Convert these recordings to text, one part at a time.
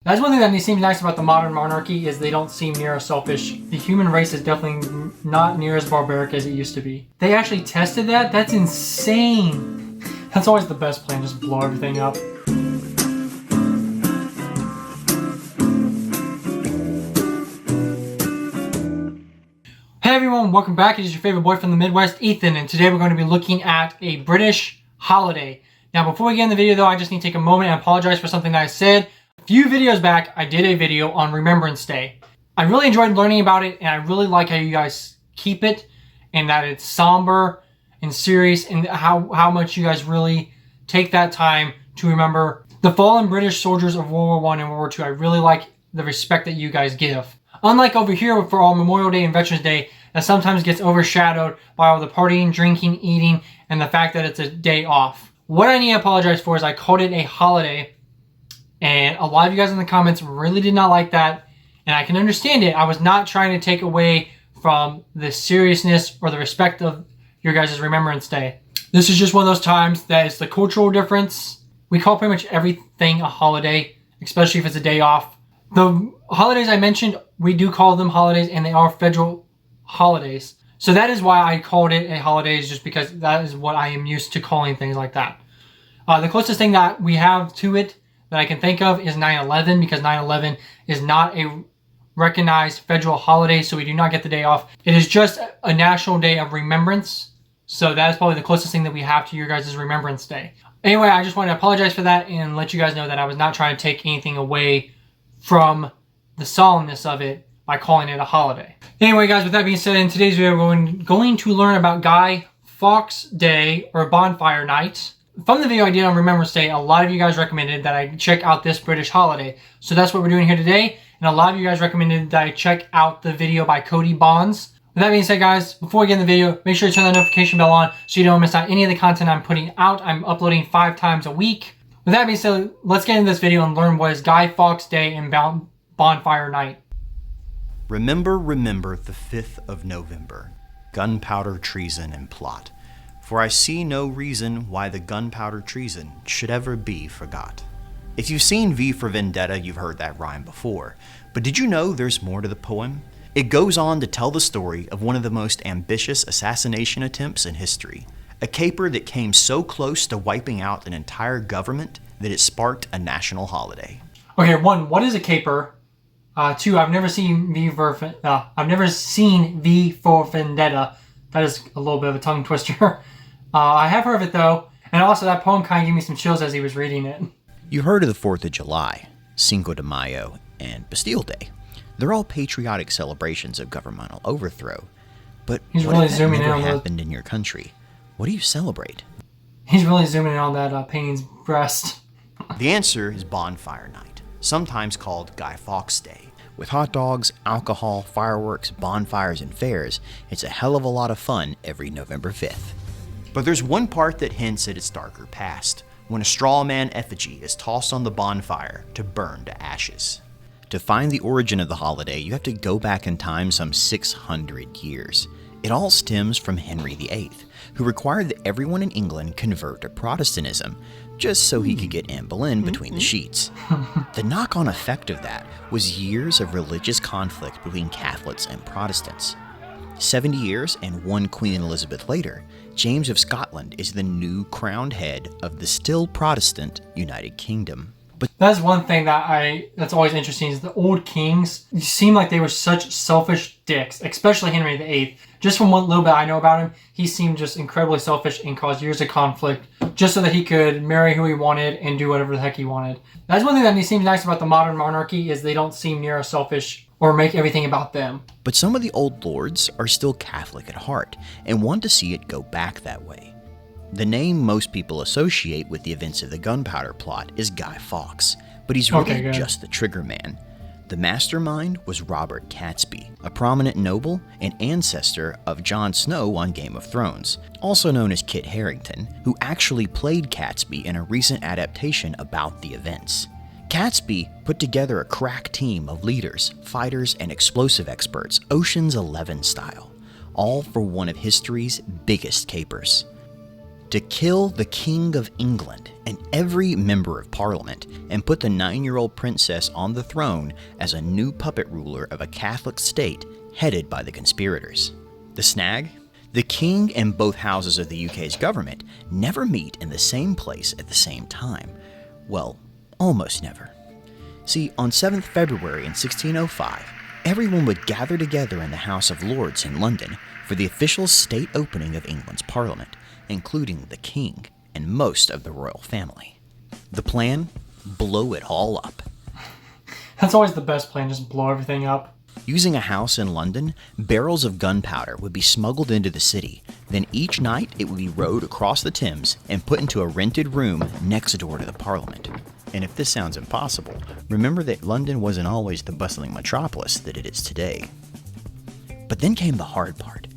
That's one thing that seems nice about the modern monarchy is they don't seem near as selfish. The human race is definitely not near as barbaric as it used to be. They actually tested that? That's insane. That's always the best plan, just blow everything up. Hey everyone, welcome back. It is your favorite boy from the Midwest, Ethan, and today we're going to be looking at a British holiday. Now before we get in the video though, I just need to take a moment and apologize for something that I said. A few videos back, I did a video on Remembrance Day. I really enjoyed learning about it, and I really like how you guys keep it, and that it's somber and serious, and how much you guys really take that time to remember the fallen British soldiers of World War I and World War II. I really like the respect that you guys give. Unlike over here for all Memorial Day and Veterans Day, that sometimes gets overshadowed by all the partying, drinking, eating, and the fact that it's a day off. What I need to apologize for is I called it a holiday, and a lot of you guys in the comments really did not like that, and I can understand it. I was not trying to take away from the seriousness or the respect of your guys' Remembrance Day. This is just one of those times that it's the cultural difference. We call pretty much everything a holiday, especially if it's a day off. The holidays I mentioned, we do call them holidays, and they are federal holidays. So that is why I called it a holiday, is just because that is what I am used to calling things like that. The closest thing that we have to it that I can think of is 9/11, because 9/11 is not a recognized federal holiday, so we do not get the day off. It is just a national day of remembrance. So that is probably the closest thing that we have to your guys' Remembrance Day. Anyway, I just want to apologize for that and let you guys know that I was not trying to take anything away from the solemnness of it by calling it a holiday. Anyway guys, with that being said, in today's video we're going to learn about Guy Fawkes Day, or Bonfire Night. From the video I did on Remembrance Day, a lot of you guys recommended that I check out this British holiday. So that's what we're doing here today, and a lot of you guys recommended that I check out the video by Cody Bonds. With that being said guys, before we get in the video, make sure to turn the notification bell on so you don't miss out any of the content I'm putting out. I'm uploading 5 times a week. With that being said, let's get into this video and learn what is Guy Fawkes Day and Bonfire Night. Remember the 5th of November, gunpowder treason and plot. For I see no reason why the gunpowder treason should ever be forgot. If you've seen V for Vendetta, you've heard that rhyme before. But did you know there's more to the poem? It goes on to tell the story of one of the most ambitious assassination attempts in history. A caper that came so close to wiping out an entire government that it sparked a national holiday. Okay, 1, what is a caper? 2, I've never seen V for Vendetta. That is a little bit of a tongue twister. I have heard of it though, and also that poem kind of gave me some chills as he was reading it. You heard of the 4th of July, Cinco de Mayo, and Bastille Day. They're all patriotic celebrations of governmental overthrow. But He's what really if that zooming never in on happened in your country? What do you celebrate? He's really zooming in on that painting's breast. The answer is Bonfire Night, sometimes called Guy Fawkes Day. With hot dogs, alcohol, fireworks, bonfires, and fairs, it's a hell of a lot of fun every November 5th. But there's one part that hints at its darker past, when a straw man effigy is tossed on the bonfire to burn to ashes. To find the origin of the holiday, you have to go back in time some 600 years. It all stems from Henry VIII, who required that everyone in England convert to Protestantism, just so he could get Anne Boleyn between the sheets. The knock-on effect of that was years of religious conflict between Catholics and Protestants. 70 years and 1 Queen Elizabeth later, James of Scotland is the new crowned head of the still Protestant United Kingdom. But that's one thing that's always interesting, is the old kings seem like they were such selfish dicks, especially Henry VIII. Just from what little bit I know about him, he seemed just incredibly selfish and caused years of conflict just so that he could marry who he wanted and do whatever the heck he wanted. That's one thing that seems nice about the modern monarchy, is they don't seem near as selfish or make everything about them. But some of the old lords are still Catholic at heart and want to see it go back that way. The name most people associate with the events of the gunpowder plot is Guy Fawkes, but he's really just the trigger man. The mastermind was Robert Catesby, a prominent noble and ancestor of Jon Snow on Game of Thrones, also known as Kit Harington, who actually played Catesby in a recent adaptation about the events. Catesby put together a crack team of leaders, fighters, and explosive experts, Ocean's 11 style, all for one of history's biggest capers. to kill the King of England and every member of Parliament and put the 9-year-old princess on the throne as a new puppet ruler of a Catholic state headed by the conspirators. The snag? The King and both houses of the UK's government never meet in the same place at the same time. Well, almost never. See, on 7th February in 1605, everyone would gather together in the House of Lords in London for the official state opening of England's Parliament, including the King and most of the royal family. The plan? Blow it all up. That's always the best plan, just blow everything up. Using a house in London, barrels of gunpowder would be smuggled into the city. Then each night it would be rowed across the Thames and put into a rented room next door to the Parliament. And if this sounds impossible, remember that London wasn't always the bustling metropolis that it is today. But then came the hard part.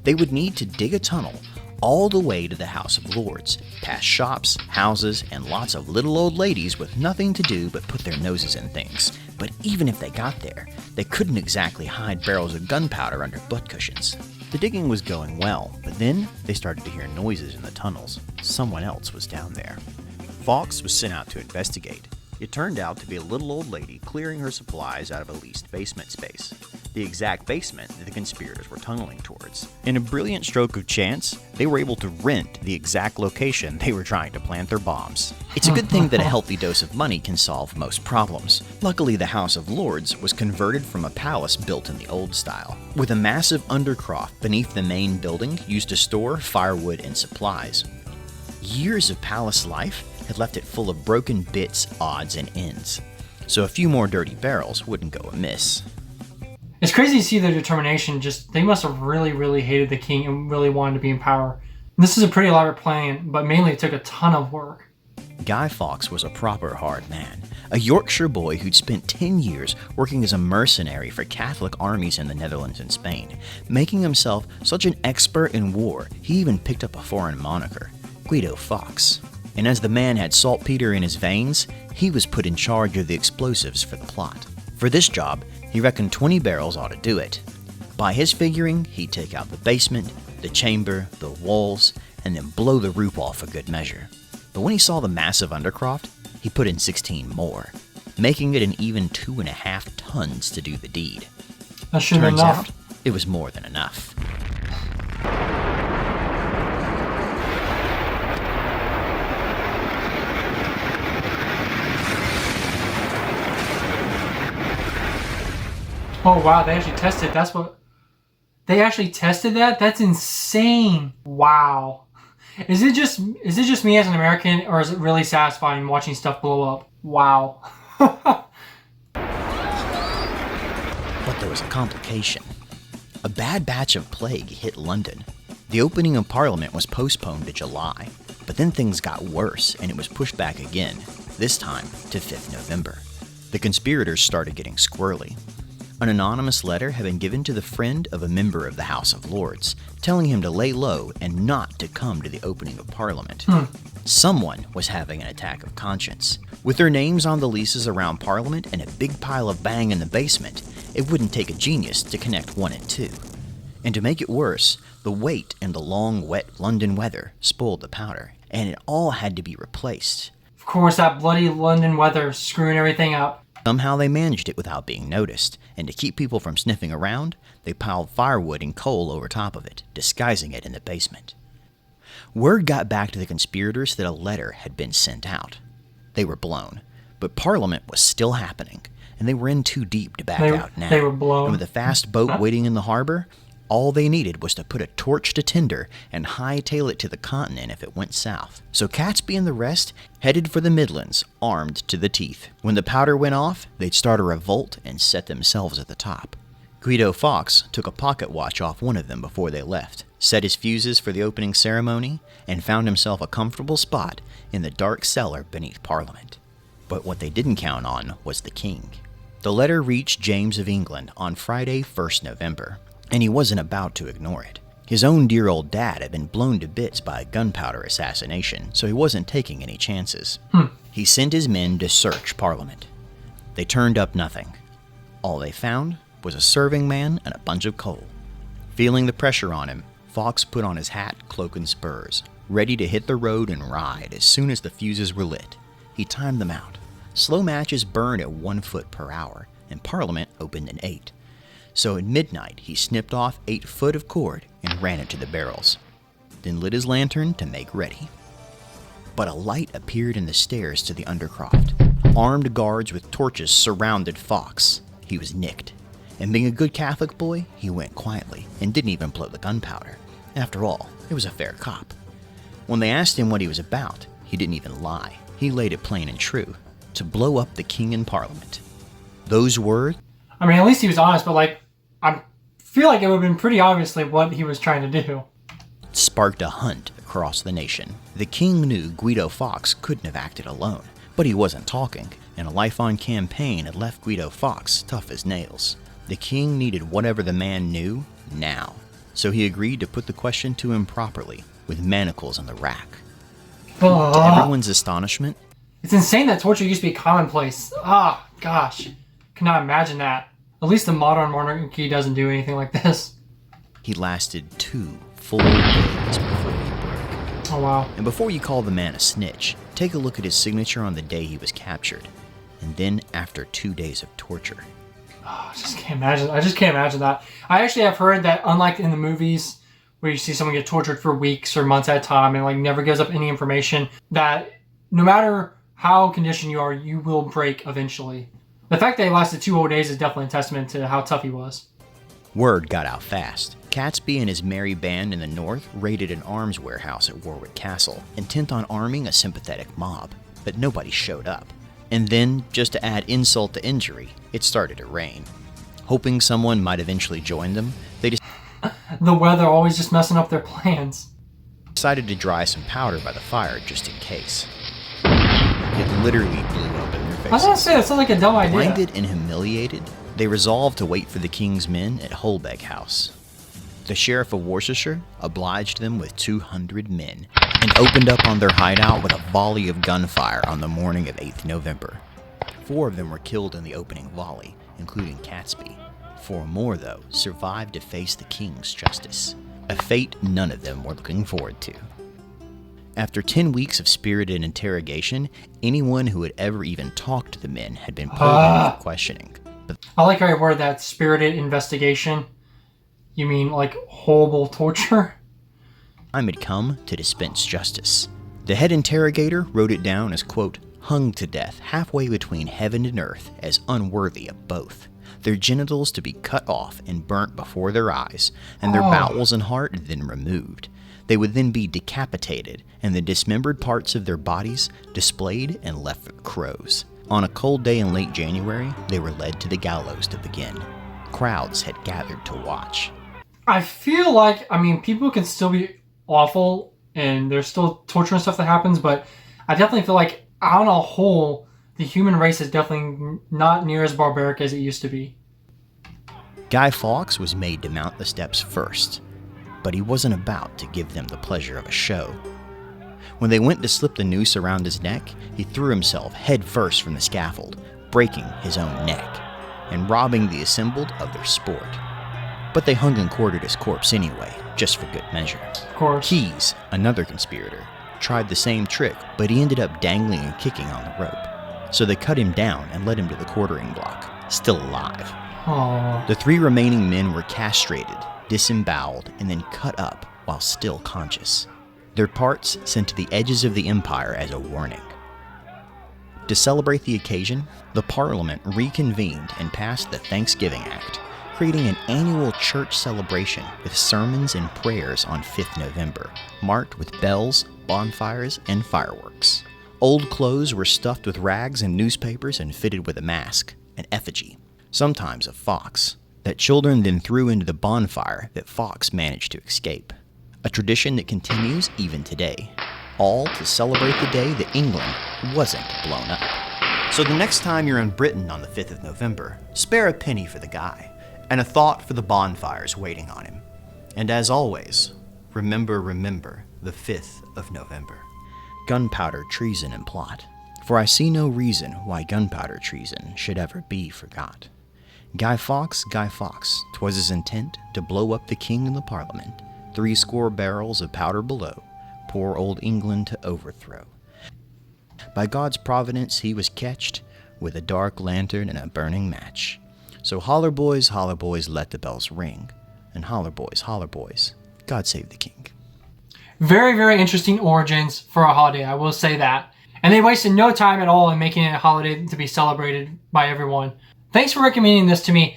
They would need to dig a tunnel all the way to the House of Lords, past shops, houses, and lots of little old ladies with nothing to do but put their noses in things. But even if they got there, they couldn't exactly hide barrels of gunpowder under butt cushions. The digging was going well, but then they started to hear noises in the tunnels. Someone else was down there. Fawkes was sent out to investigate. It turned out to be a little old lady clearing her supplies out of a leased basement space, the exact basement that the conspirators were tunneling towards. In a brilliant stroke of chance, they were able to rent the exact location they were trying to plant their bombs. It's a good thing that a healthy dose of money can solve most problems. Luckily, the House of Lords was converted from a palace built in the old style, with a massive undercroft beneath the main building used to store firewood and supplies. Years of palace life had left it full of broken bits, odds, and ends, so a few more dirty barrels wouldn't go amiss. It's crazy to see their determination. Just they must have really hated the king and really wanted to be in power. And this is a pretty elaborate plan, but mainly it took a ton of work. Guy Fawkes was a proper hard man, a Yorkshire boy who'd spent 10 years working as a mercenary for Catholic armies in the Netherlands and Spain, making himself such an expert in war he even picked up a foreign moniker, Guy Fawkes. And as the man had saltpeter in his veins, he was put in charge of the explosives for the plot. For this job, he reckoned 20 barrels ought to do it. By his figuring, he'd take out the basement, the chamber, the walls, and then blow the roof off for good measure. But when he saw the massive undercroft, he put in 16 more, making it an even 2.5 tons to do the deed. That should be Turns enough. out, it was more than enough. Oh wow, they actually tested. They actually tested that? That's insane. Wow. Is it just me as an American, or is it really satisfying watching stuff blow up? Wow. But there was a complication. A bad batch of plague hit London. The opening of Parliament was postponed to July, but then things got worse and it was pushed back again, this time to 5th November. The conspirators started getting squirrely. An anonymous letter had been given to the friend of a member of the House of Lords, telling him to lay low and not to come to the opening of Parliament. Someone was having an attack of conscience. With their names on the leases around Parliament and a big pile of bang in the basement, it wouldn't take a genius to connect 1 and 2. And to make it worse, the wait and the long, wet London weather spoiled the powder, and it all had to be replaced. Of course, that bloody London weather screwing everything up. Somehow they managed it without being noticed, and to keep people from sniffing around, they piled firewood and coal over top of it, disguising it in the basement. Word got back to the conspirators that a letter had been sent out. They were blown, but Parliament was still happening, and they were in too deep to back out now. They were blown. And with a fast boat waiting in the harbor, all they needed was to put a torch to tinder and hightail it to the continent if it went south. So Catesby and the rest headed for the Midlands, armed to the teeth. When the powder went off, they'd start a revolt and set themselves at the top. Guy Fawkes took a pocket watch off one of them before they left, set his fuses for the opening ceremony, and found himself a comfortable spot in the dark cellar beneath Parliament. But what they didn't count on was the king. The letter reached James of England on Friday, 1st November, and he wasn't about to ignore it. His own dear old dad had been blown to bits by a gunpowder assassination, so he wasn't taking any chances. He sent his men to search Parliament. They turned up nothing. All they found was a serving man and a bunch of coal. Feeling the pressure on him, Fawkes put on his hat, cloak, and spurs. ready to hit the road and ride as soon as the fuses were lit. He timed them out. Slow matches burned at 1 foot per hour, and Parliament opened at 8. So at midnight, he snipped off 8 foot of cord and ran it to the barrels, then lit his lantern to make ready. But a light appeared in the stairs to the undercroft. Armed guards with torches surrounded Fawkes. He was nicked. And being a good Catholic boy, he went quietly and didn't even blow the gunpowder. After all, it was a fair cop. When they asked him what he was about, he didn't even lie. He laid it plain and true: to blow up the king in Parliament. Those words... I mean, at least he was honest, but I feel like it would have been pretty obviously what he was trying to do. Sparked a hunt across the nation. The king knew Guy Fawkes couldn't have acted alone, but he wasn't talking, and a life-on campaign had left Guy Fawkes tough as nails. The king needed whatever the man knew now, so he agreed to put the question to him properly, with manacles on the rack. To everyone's astonishment, it's insane that torture used to be commonplace. Ah, gosh. Cannot imagine that. At least the modern monarchy doesn't do anything like this. he lasted 2 full days before he broke. Oh, wow. And before you call the man a snitch, take a look at his signature on the day he was captured, and then after 2 days of torture. Oh, I just can't imagine that. I actually have heard that, unlike in the movies where you see someone get tortured for weeks or months at a time and never gives up any information, that no matter how conditioned you are, you will break eventually. The fact that he lasted 2 whole days is definitely a testament to how tough he was. Word got out fast. Catesby and his merry band in the north raided an arms warehouse at Warwick Castle, intent on arming a sympathetic mob, but nobody showed up. And then, just to add insult to injury, it started to rain. Hoping someone might eventually join them, they The weather always just messing up their plans. decided to dry some powder by the fire just in case. It literally blew up in their faces. I was gonna say, that sounds like a dumb idea. Blinded and humiliated, they resolved to wait for the king's men at Holbeck House. The sheriff of Worcestershire obliged them with 200 men and opened up on their hideout with a volley of gunfire on the morning of 8th November. 4 of them were killed in the opening volley, including Catesby. 4 more, though, survived to face the king's justice, a fate none of them were looking forward to. After 10 weeks of spirited interrogation, anyone who had ever even talked to the men had been pulled in for questioning. I like how you worded that, spirited investigation. You mean horrible torture? Time had come to dispense justice. The head interrogator wrote it down as, quote, hung to death halfway between heaven and earth as unworthy of both. Their genitals to be cut off and burnt before their eyes, and their bowels and heart then removed. They would then be decapitated, and the dismembered parts of their bodies displayed and left for crows. On a cold day in late January, they were led to the gallows to begin. Crowds had gathered to watch. I feel like, people can still be awful, and there's still torture and stuff that happens, but I definitely feel like, on a whole, the human race is definitely not near as barbaric as it used to be. Guy Fawkes was made to mount the steps first, but he wasn't about to give them the pleasure of a show. When they went to slip the noose around his neck, he threw himself head first from the scaffold, breaking his own neck, and robbing the assembled of their sport. But they hung and quartered his corpse anyway, just for good measure. Of course. Keyes, another conspirator, tried the same trick, but he ended up dangling and kicking on the rope. So they cut him down and led him to the quartering block, still alive. Aww. The 3 remaining men were castrated, disemboweled, and then cut up while still conscious. Their parts sent to the edges of the empire as a warning. To celebrate the occasion, the Parliament reconvened and passed the Thanksgiving Act, creating an annual church celebration with sermons and prayers on 5th November, marked with bells, bonfires, and fireworks. Old clothes were stuffed with rags and newspapers and fitted with a mask, an effigy, sometimes of Fawkes, that children then threw into the bonfire that Fawkes managed to escape. A tradition that continues even today, all to celebrate the day that England wasn't blown up. So the next time you're in Britain on the 5th of November, spare a penny for the guy, and a thought for the bonfires waiting on him. And as always, remember the 5th of November. Gunpowder treason and plot, for I see no reason why gunpowder treason should ever be forgot. Guy Fawkes, 'twas his intent to blow up the king in the Parliament, 80 barrels of powder below, poor old England to overthrow. By God's providence he was catched with a dark lantern and a burning match. So holler boys, let the bells ring. And holler boys, God save the king. Very, very interesting origins for a holiday, I will say that. And they wasted no time at all in making it a holiday to be celebrated by everyone. Thanks for recommending this to me.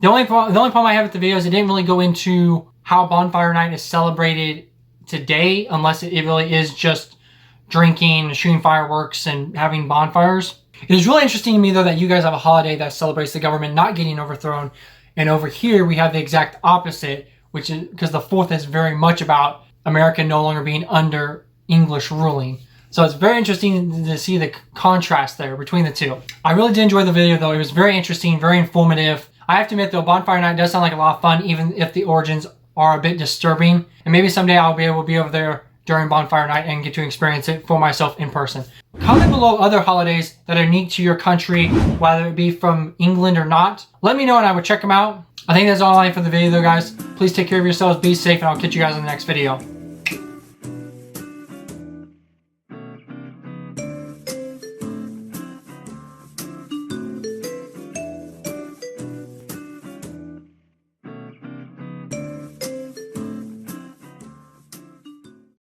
The only problem I have with the video is it didn't really go into how Bonfire Night is celebrated today, unless it really is just drinking, shooting fireworks, and having bonfires. It is really interesting to me, though, that you guys have a holiday that celebrates the government not getting overthrown. And over here, we have the exact opposite, which is because the 4th is very much about America no longer being under English ruling. So it's very interesting to see the contrast there between the two. I really did enjoy the video, though. It was very interesting, very informative. I have to admit, though, Bonfire Night does sound like a lot of fun, even if the origins are a bit disturbing. And maybe someday I'll be able to be over there during Bonfire Night and get to experience it for myself in person. Comment below other holidays that are unique to your country, whether it be from England or not. Let me know and I will check them out. I think that's all I have for the video, though, guys. Please take care of yourselves, be safe, and I'll catch you guys in the next video.